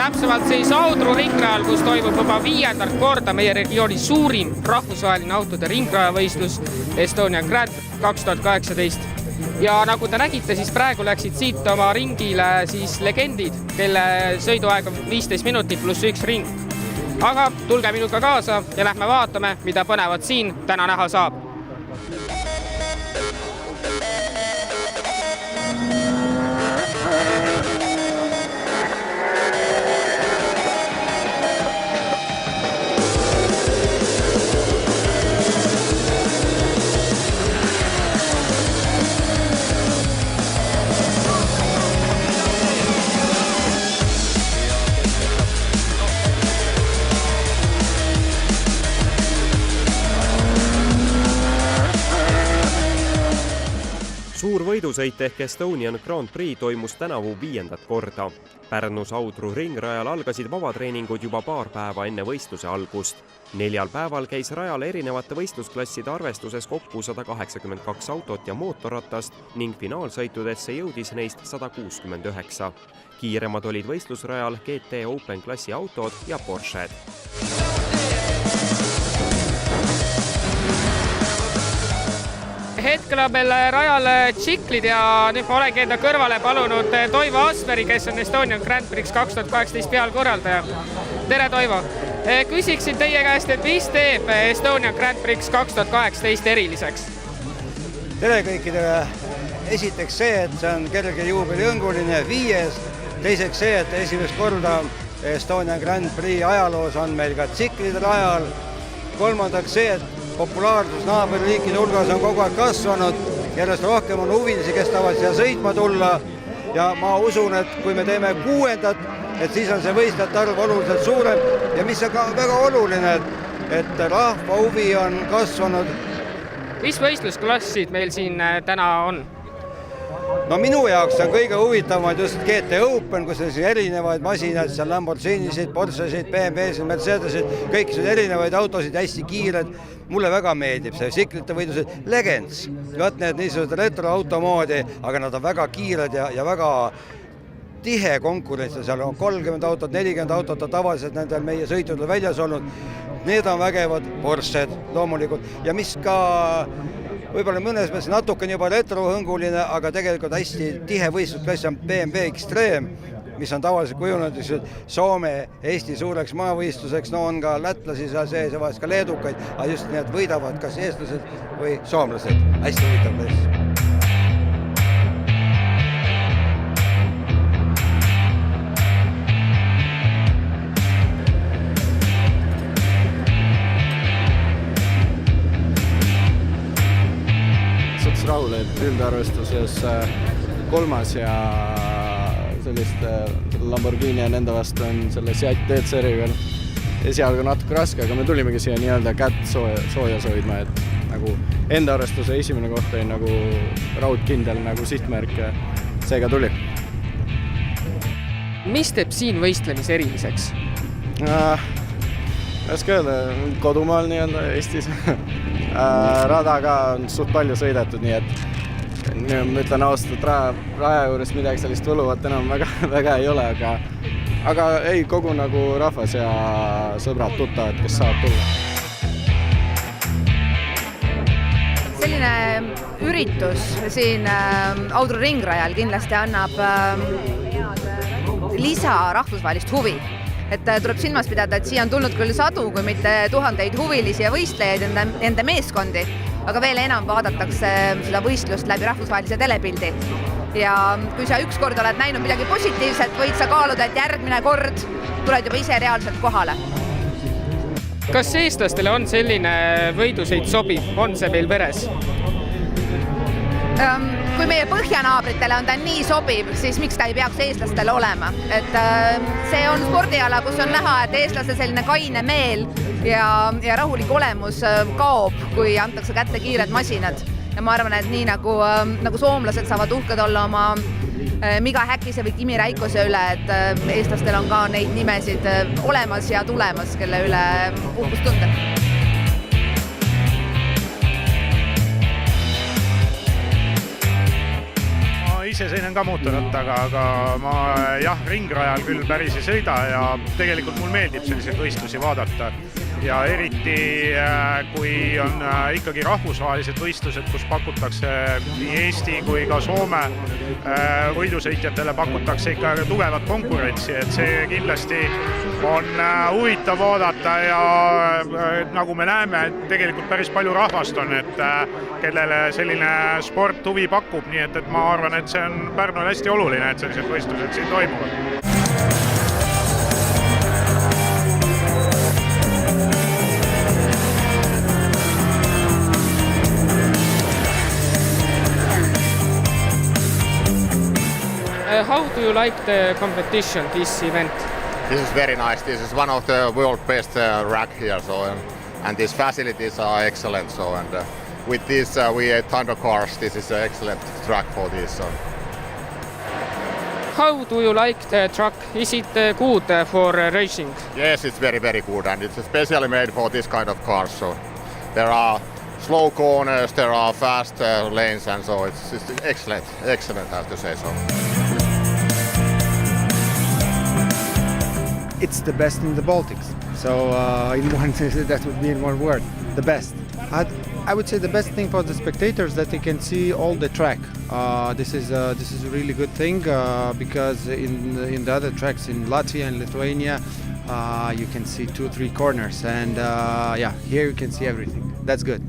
Täpsemalt siis Audru ringrajal, kus toimub juba 5. korda meie regiooni suurim rahvusvaheline autode ringrajavõistlus Estonia Grand 2018. Ja nagu te nägite, siis praegu läksid siit oma ringile siis legendid, kelle sõiduaeg on 15 minutit pluss 1 ring. Aga tulge minuga kaasa ja lähme vaatame, mida põnevat siin täna näha saab. Suur võidusõit ehk Estonian Grand Prix toimus tänavu 5. korda. Pärnus Audru ringrajal algasid vabatreeningud juba paar päeva enne võistluse algust. 4 päeval käis rajal erinevate võistlusklasside arvestuses kokku 182 autot ja mootorratast ning finaalsõitudesse jõudis neist 169. Kiiremad olid võistlusrajal GT Open klassi autod ja Porsched. Hetkel on meil rajal tsiklid ja nüüd ma olengi enda kõrvale palunud Toivo Asveri, kes on Estonian Grand Prix 2018 pealkorraldaja. Tere, Toivo! Küsiksin teie käest, et mis teeb Estonian Grand Prix 2018 eriliseks? Tere kõikidele! Esiteks see, et see on kerge juubeliõnguline 5. Teiseks see, et esimest korda Estonian Grand Prix ajaloos on meil ka tsiklid rajal. Kolmandaks see, et populaarsus naaberriikide hulgas on kogu aeg kasvanud, järjest rohkem on huvilisi, kes tahavad siia sõitma tulla ja ma usun, et kui me teeme 6. et siis on see võistlejate arv oluliselt suurem ja mis on ka väga oluline, et rahva huvi on kasvanud. Mis võistlusklassid meil siin täna on? No minu jaoks on kõige huvitavamad just GT Open, kus on erinevaid masinaid, seal Lamborghinisid, Porschesid, BMWsid, Mercedesid, kõik on erinevaid autosid, hästi kiired. Mulle väga meeldib see tsiklite võidused Legends. Vaat need niisugused retroauto moodi, aga nad on väga kiired ja väga tihe konkurents. Seal on 30 autot, 40 autot on tavaliselt nendel meie sõitudel väljas olnud. Need on vägevad Porsched loomulikult ja mis ka võib-olla mõnes mõttes natuke juba retrohõnguline, aga tegelikult hästi tihe võistlusklass on BMW Extreme, mis on tavaliselt kujunenud Soome, Eesti suureks maavõistluseks. No on ka lätlasi seal sees ja vahest ka leedukaid, aga just need võidavad kas eestlased või soomlased. Hästi huvitav klass. Rahul, et üldarvestuses 3. ja sellist Lamborghini ja nende vastu on selle Seat DCR-iga esialgu natuke raske, aga me tulimegi siia nii-öelda kätt soojas hoidma, et nagu enda arvestuse esimene koht oli nagu raudkindel nagu sihtmärk ja seega tuli. Mis teeb siin võistlemise eriliseks? Äske öelda, kodumaal nii-öelda Eestis. Rada ka on suht palju sõidetud, nii et ma ütlen ausalt, et raja juures midagi sellist võluvat enam väga ei ole, aga ei, kogu nagu rahvas ja sõbrad, tuttavad, kes saavad tulla. Selline üritus siin Audru ringrajal kindlasti annab lisa rahvusvahelist huvi. Et tuleb silmas pidada, et siia on tulnud küll sadu, kui mitte tuhandeid huvilisi ja võistlejaid enda meeskondi, aga veel enam vaadatakse seda võistlust läbi rahvusvahelise telepildi. Ja kui sa ükskord oled näinud midagi positiivset, võid sa kaaluda, et järgmine kord tuled juba ise reaalselt kohale. Kas eestlastele on selline võidusõit sobiv? On see meil veres? Kui meie põhjanaabritele on ta nii sobiv, siis miks ta ei peaks eestlastele olema? Et see on spordiala, kus on näha, et eestlase selline kaine meel ja rahulik olemus kaob, kui antakse kätte kiired masinad. Ja ma arvan, et nii nagu soomlased saavad uhked olla oma Miga Häkkise või Kimi Räikose üle, et eestlastel on ka neid nimesid olemas ja tulemas, kelle üle uhkust tunda. ise sõinen ka mootorrattaga, aga ma ringrajal küll päris ei sõida ja tegelikult mul meeldib selliseid võistlusi vaadata. Ja eriti kui on ikkagi rahvusvahelised võistlused, kus pakutakse nii Eesti kui ka Soome võidusõitjatele pakutakse ikka tugevat konkurentsi, et see kindlasti on huvitav vaadata ja nagu me näeme, et tegelikult päris palju rahvast on, et kellele selline sport huvi pakub, nii et ma arvan, et see on Pärnul hästi oluline, et sellised võistlused siin toimuvad. How do you like the competition, this event? This is very nice. This is one of the world best rack here, and these facilities are excellent. With this Thunder cars, this is an excellent track for this. How do you like the track? Is it good for racing? Yes, it's very, very good, and it's especially made for this kind of cars. So there are slow corners, there are fast lanes, and so it's excellent. Excellent, I have to say so. It's the best in the Baltics. So that would be in one word, the best. I would say the best thing for the spectators that they can see all the track. This is a really good thing because in the other tracks in Latvia and Lithuania you can see 2-3 corners, and here you can see everything. That's good.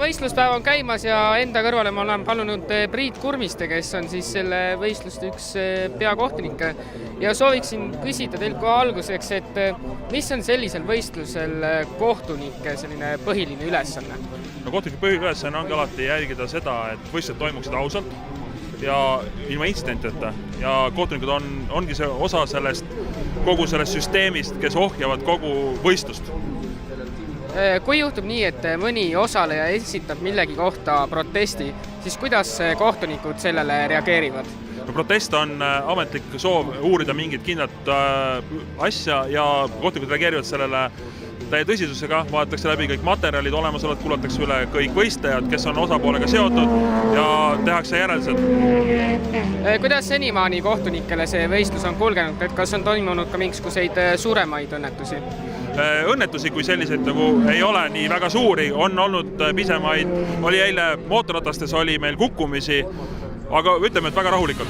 Võistluspäev on käimas ja enda kõrvale ma olen palunud Priit Kurmiste, kes on siis selle võistluste üks peakohtunikke, ja sooviksin küsida teilt kohe alguseks, et mis on sellisel võistlusel kohtunike selline põhiline ülesanne? No, kohtuniku põhiülesanne ongi alati jälgida seda, et võistlused toimuksid ausalt ja ilma intsidentideta, ja kohtunikud ongi see osa kogu sellest süsteemist, kes ohjavad kogu võistlust. Kui juhtub nii, et mõni osaleja esitab millegi kohta protesti, siis kuidas kohtunikud sellele reageerivad? No, protest on ametlik soov uurida mingit kindlat asja ja kohtunikud reageerivad sellele täie tõsisusega, vaadatakse läbi kõik materjalid, olemasolevad, kuulatakse üle kõik võistlejad, kes on osapoolega seotud, ja tehakse järeldused. Kuidas senimaani kohtunikele see võistlus on kulgenud, et kas on toimunud ka mingisuguseid suuremaid õnnetusi? Õnnetusi kui selliseid nagu ei ole nii väga suuri, on olnud pisemaid, oli eile mootorratastes oli meil kukkumisi, aga ütleme, et väga rahulikult.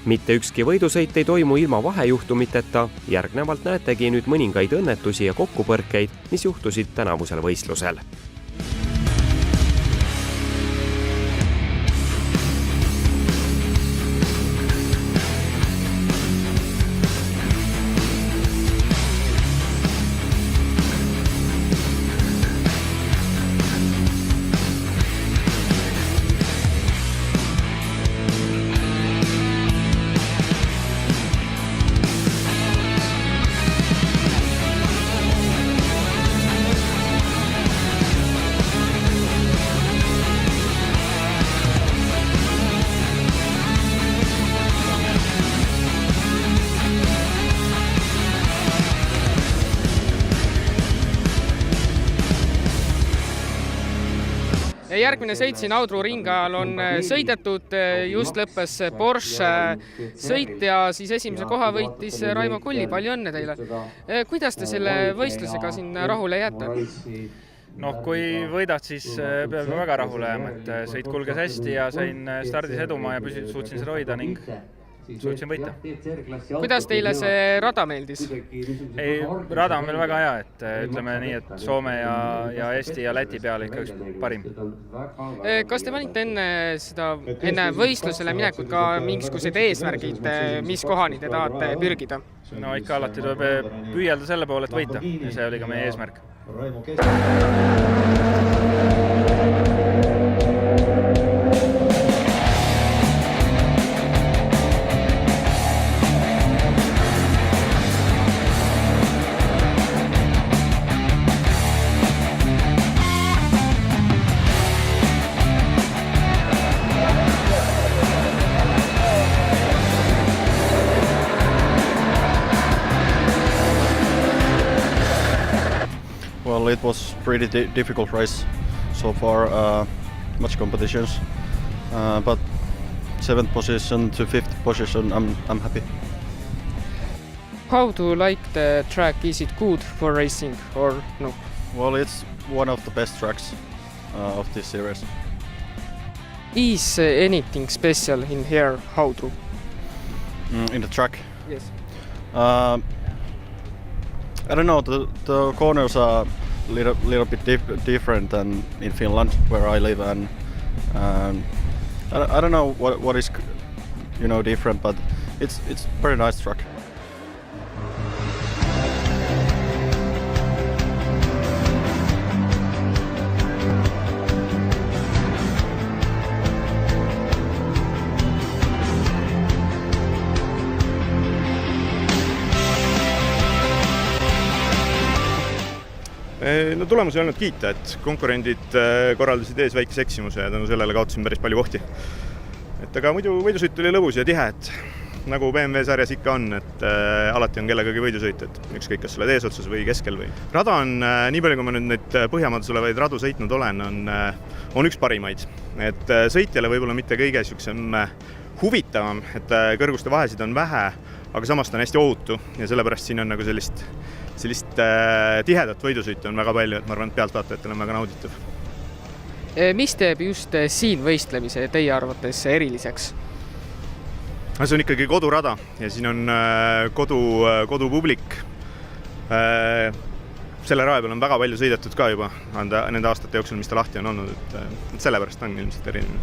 Mitte ükski võidusõit ei toimu ilma vahejuhtumiteta, järgnevalt näetegi nüüd mõningaid õnnetusi ja kokkupõrkeid, mis juhtusid tänavusel võistlusel. Järgmine sõit siin Audru ringrajal on sõidetud, just lõppes Porsche sõit ja siis esimese koha võitis Raimo Kulli, palju õnne teile. Kuidas te selle võistlusega siin rahule jääte? Kui võidad, siis peab väga rahule jääma, et sõit kulges hästi ja sain stardis edumaa ja suutsin seda hoida ning suutsin võita. Kuidas teile see rada meeldis? Ei, rada on meil väga hea, et ütleme nii, et Soome ja Eesti ja Läti peale ikka üks parim. Kas te panite enne võistlusele minekut ka mingisugused eesmärgid, mis kohani te tahate pürgida? No ikka alati tuleb püüelda selle poole, et võita ja see oli ka meie eesmärk. Well, it was pretty difficult race so far, much competitions, but 7th position to 5th position, I'm happy. How do you like the track? Is it good for racing or no? Well, it's one of the best tracks of this series. Is anything special in here, Haudru? In the track? Yes. I don't know, the corners are little bit different than in Finland, where I live, and I don't know what is, different, but it's very nice track. No tulemus ei olnud kiita, et konkurendid korraldasid ees väikese eksimuse ja tänu sellele kaotasin päris palju kohti. Aga muidu võidusõit oli lõbus ja tihe, et nagu BMW sarjas ikka on, et alati on kellegagi võidusõit, et ükskõik kas oled eesotsas või keskel või. Rada on, nii palju kui ma nüüd neid Põhjamaades olevaid radu sõitnud olen, on üks parimaid. Et sõitjale võib-olla mitte kõige huvitavam, et kõrguste vahesid on vähe, aga samas ta on hästi ohutu ja sellepärast siin on nagu sellist tihedat võidusõitu on väga palju, et ma arvan, et pealtvaatajatele on väga nauditav. Mis teeb just siin võistlemise teie arvates eriliseks? See on ikkagi kodurada ja siin on kodupublik. Selle raja peal on väga palju sõidetud ka juba nende aastate jooksul, mis ta lahti on olnud, et sellepärast on ilmselt eriline.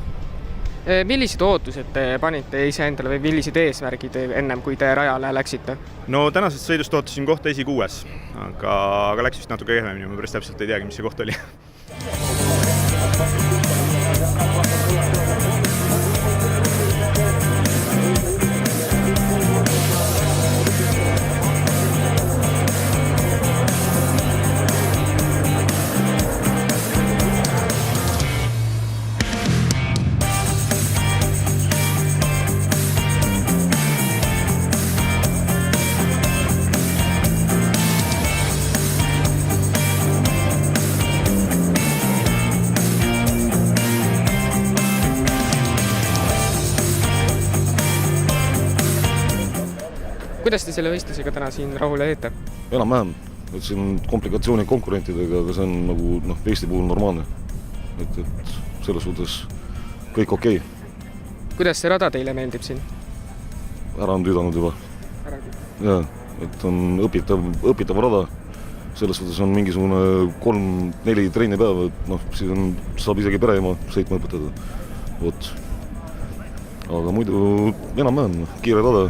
Millised ootused te panite iseendale või millised eesmärgid ennem, kui te rajale läksite? No tänasest sõidust ootasin kohta esi-6, aga läks vist natuke kehvemini, ma päris täpselt ei teagi, mis see koht oli. Kuidas te selle võistlusega täna siin rahule teete? Enam-vähem, et siin on komplikatsioonid konkurentidega, aga see on nagu Eesti puhul normaalne. Et selles suhtes kõik okei. Kuidas see rada teile meeldib siin? Ära on tüüdanud juba. Ja, et on õpitav rada. Selles suhtes on mingisugune 3-4 treenipäeva, et siis saab isegi pereema sõitma õpetada. Aga muidu enam-vähem, kiire rada.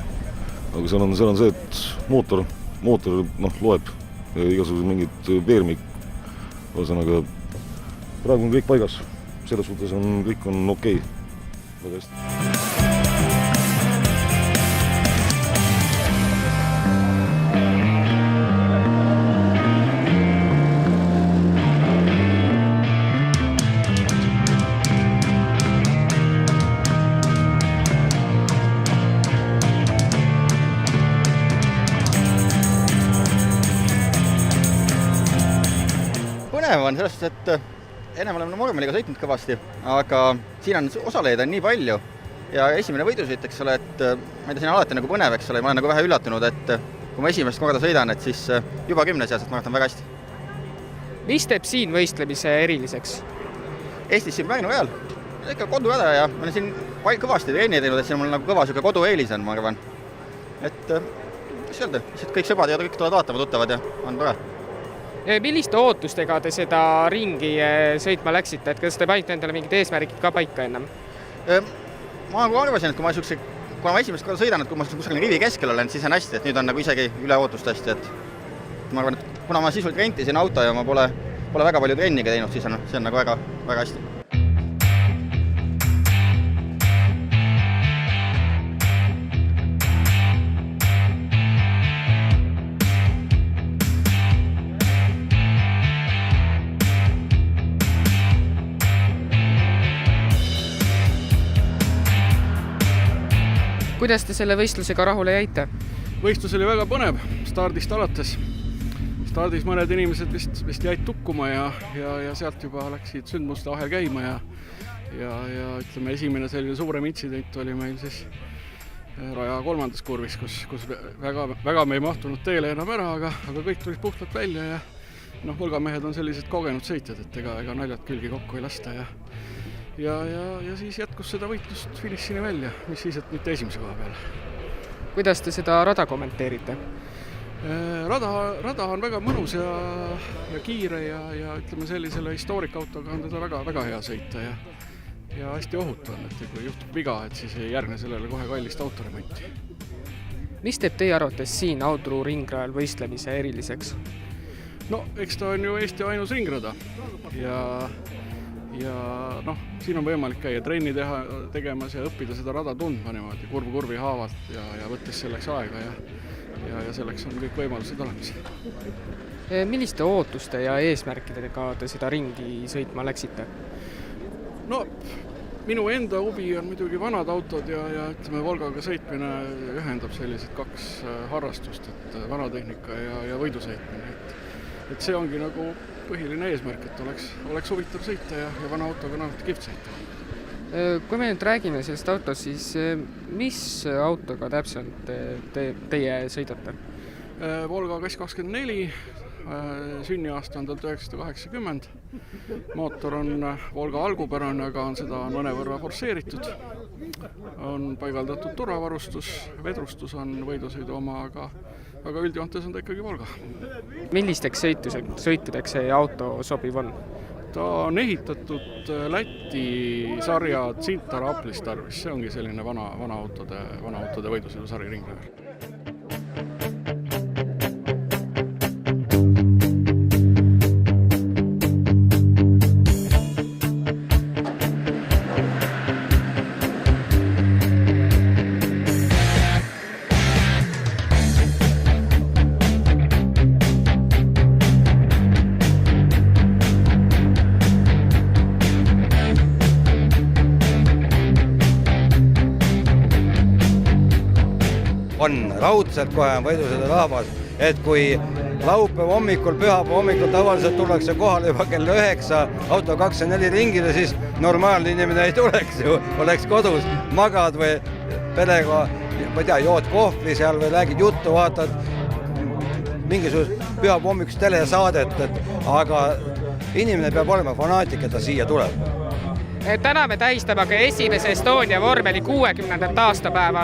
Aga seal on see, et mootor loeb ja igasugused mingid veermik. Ühesõnaga, praegu on kõik paigas. Selles suhtes kõik on okei. Väga hästi. On sellest, et ennem oleme vormeliga sõitnud kõvasti, aga siin on osalejaid nii palju ja esimene võidusõit, eks ole, et ma ei tea, siin on alati nagu põnev, eks ole, ma olen nagu vähe üllatunud, et kui ma esimest korda sõidan, et siis juba 10 seas, et ma arvan väga hästi. Mis teeb siin võistlemise eriliseks? Eestis siin Pärnu ajal, ikka kodurada ja ma olen siin kõvasti trenni teinud, et siin mul nagu kõva kodueelis on, ma arvan. Et mis öelda, kõik sõbrad ja kõik tulevad vaatama, tuttavad ja on tore. Milliste ootustega te seda ringi sõitma läksite, et kas te panite endale mingid eesmärgid ka paika ennem? Ma nagu arvasin, et kui ma esimest korda sõidan, et kui ma kusagil rivi keskel olen, siis on hästi, et nüüd on nagu isegi üle ootust hästi, et ma arvan, et kuna ma sisuliselt rentisin auto ja ma pole väga palju trenniga teinud, siis see on nagu väga hästi. Kuidas te selle võistlusega rahule jäite? Võistlus oli väga põnev stardist alates. Stardis mõned inimesed vist jäid tukkuma ja sealt juba läksid sündmuste ahel käima ja ütleme, esimene selline suurem intsident oli meil siis raja 3. kurvis, kus väga me ei mahtunud teele enam ära, aga kõik tulid puhtalt välja ja Volga-mehed on sellised kogenud sõitjad, et ega naljad külgi kokku ei lasta ja siis jätkus seda võitlust finišini välja, mis siis, et mitte esimese koha peale. Kuidas te seda rada kommenteerite? Rada on väga mõnus ja kiire ja ütleme sellisele historiikautoga on teda väga hea sõita ja hästi ohutu on, et kui juhtub viga, et siis ei järgne sellele kohe kallist autoremonti. Mis teeb teie arvates siin Audru ringrajal võistlemise eriliseks? Eks ta on ju Eesti ainus ringrada ja siin on võimalik käia trenni tegemas ja õppida seda rada tundma niimoodi kurvi haavalt ja võttes selleks aega ja selleks on kõik võimalused olemas. Milliste ootuste ja eesmärkidega te seda ringi sõitma läksite? Minu enda huvi on muidugi vanad autod ja ütleme, Volgaga sõitmine ühendab sellised kaks harrastust, et vanatehnika ja võidu sõitmine. Et see ongi nagu põhiline eesmärk, et oleks huvitav sõita ja vana autoga on alati kihvt sõita. Kui me nüüd räägime sellest autost, siis mis autoga täpselt teie sõidate? Volga Kass24, sünniaasta on 1980, mootor on Volga algupärane, aga seda on mõnevõrra forsseeritud, on paigaldatud turvavarustus, vedrustus on võidusõidu oma, aga üldjoontes on ta ikkagi Volga. Millisteks sõitudeks see auto sobiv on? Ta on ehitatud Läti sarja Cinta Raplis tarvis, see ongi selline vana autode võidusõidusari ringrajal. On raudselt kohe võidusõidu rahvas, et kui laupäeva hommikul, pühapäeva hommikul tavaliselt tullakse kohale juba kell 9 auto 24 ringile, siis normaalne inimene ei tuleks ju, oleks kodus, magad või perega, ma ei tea, jood kohvli seal või räägid juttu, vaatad mingisugust pühapäeva hommikust telesaadet, aga inimene peab olema fanaatik, et ta siia tuleb. Täna me tähistame aga esimese Estonia vormeli 60. aastapäeva.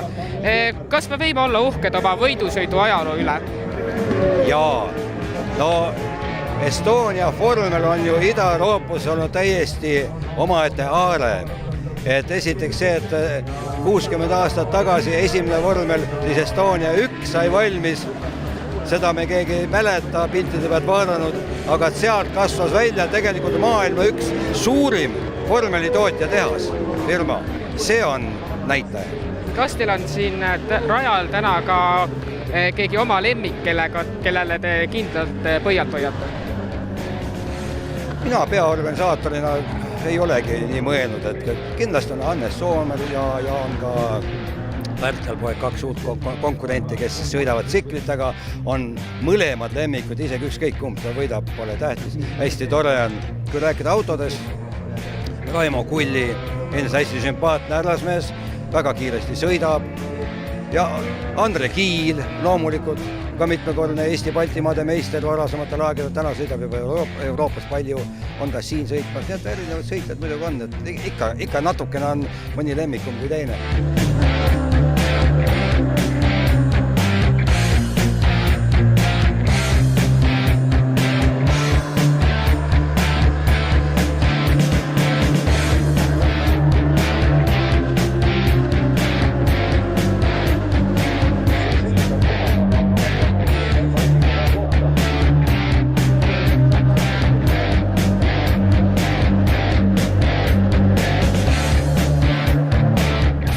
Kas me võime olla uhked oma võidusõidu ajaloo üle? Jaa. Estonia vormel on ju Ida-Euroopas olnud täiesti omaette aare. Et esiteks see, et 60 aastat tagasi esimene vormel, siis Estonia 1 sai valmis. Seda me keegi ei mäleta, pintide pealt vaadanud, aga sealt kasvas välja tegelikult maailma üks suurim vormelitootja tehas, firma. See on näitaja. Kas teil on siin rajal täna ka keegi oma lemmik, kellele te kindlalt pöialt hoiate? Mina peaorganisaatorina ei olegi nii mõelnud, et kindlasti on Hannes Soomer ja on ka Pärtel poeg 2 uut konkurenti, kes sõidavad tsiklitega, on mõlemad lemmikud, isegi ükskõik kumb ta võidab, pole tähtis. Hästi tore on, kui rääkida autodes, Raimo Kulli, endas hästi sümpaatne härrasmees, väga kiiresti sõidab ja Andre Kiil loomulikult ka mitmekordne Eesti Baltimaade meister varasematel aegadel, täna sõidab juba Euroopas palju, on ta siin sõitmas, nii et erinevad sõitjad muidugi on, et ikka natukene on mõni lemmikum kui teine.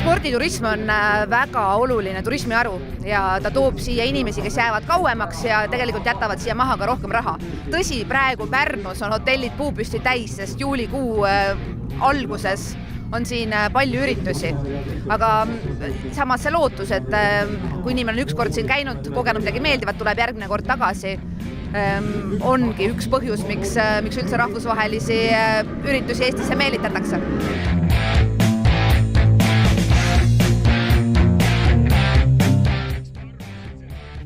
Sporditurism on väga oluline turismiharu ja ta toob siia inimesi, kes jäävad kauemaks ja tegelikult jätavad siia maha ka rohkem raha. Tõsi, praegu Pärnus on hotellid puupüsti täis, sest juulikuu alguses on siin palju üritusi. Aga samas see lootus, et kui inimene on ükskord siin käinud, kogenud midagi meeldivat, tuleb järgmine kord tagasi, ongi üks põhjus, miks üldse rahvusvahelisi üritusi Eestisse meelitatakse.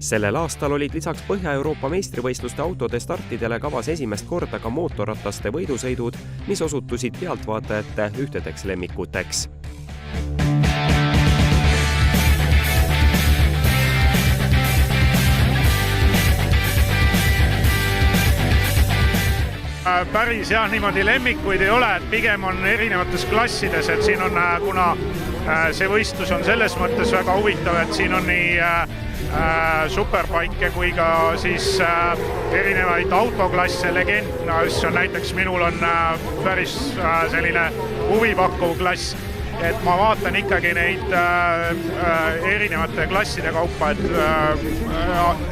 Sellel aastal olid lisaks Põhja-Euroopa meistrivõistluste autode startidele kavas esimest korda ka mootorrataste võidusõidud, mis osutusid pealtvaatajate ühtedeks lemmikuteks. Päris niimoodi lemmikuid ei ole, et pigem on erinevates klassides, et siin on, kuna see võistlus on selles mõttes väga huvitav, et siin on nii superbike kui ka siis erinevaid autoklasse, legendna, mis on näiteks minul on päris selline huvipakkuv klass, et ma vaatan ikkagi neid erinevate klasside kaupa,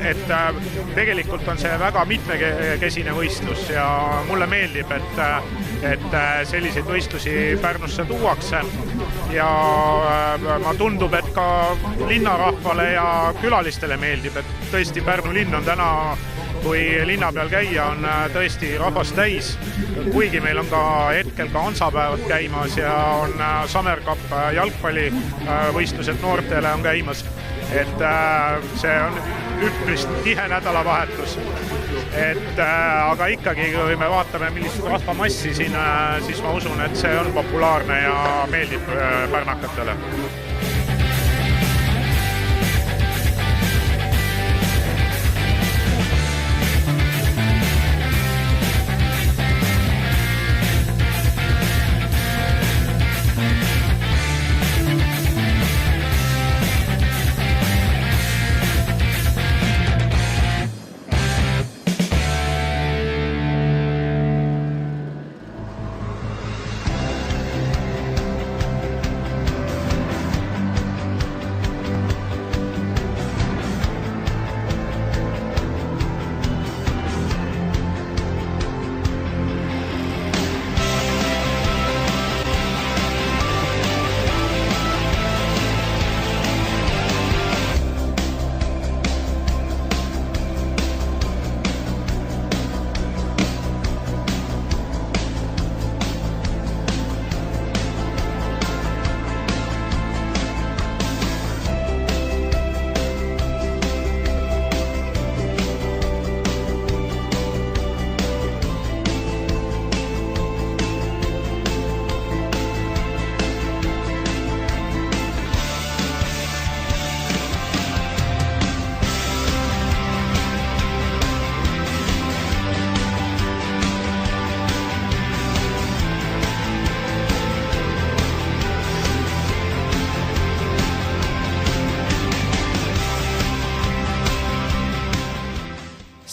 et tegelikult on see väga mitmekesine võistlus ja mulle meeldib, et selliseid võistlusi Pärnusse tuuakse ja ma tundub, et ka linnarahvale ja külalistele meeldib, et tõesti Pärnu linn on täna, kui linna peal käia, on tõesti rahvast täis, kuigi meil on ka hetkel ka hansapäevad käimas ja on Summer Cup jalgpallivõistlused noortele on käimas, et see on üpris tihe nädalavahetus. Aga ikkagi, kui me vaatame, millist rahvamassi siin, siis ma usun, et see on populaarne ja meeldib pärnakatele.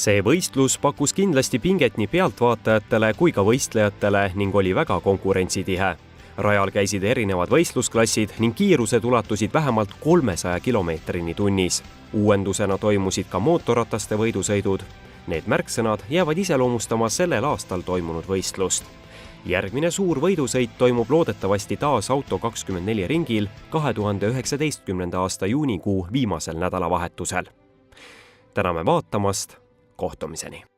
See võistlus pakkus kindlasti pinget nii pealtvaatajatele kui ka võistlejatele ning oli väga konkurentsitihe. Rajal käisid erinevad võistlusklassid ning kiirused ulatusid vähemalt 300 kilomeetrini tunnis. Uuendusena toimusid ka mootorrataste võidusõidud. Need märksõnad jäävad iseloomustama sellel aastal toimunud võistlust. Järgmine suur võidusõit toimub loodetavasti taas Auto24 ringil 2019. aasta juunikuu viimasel nädalavahetusel. Täname vaatamast, kohtumiseni!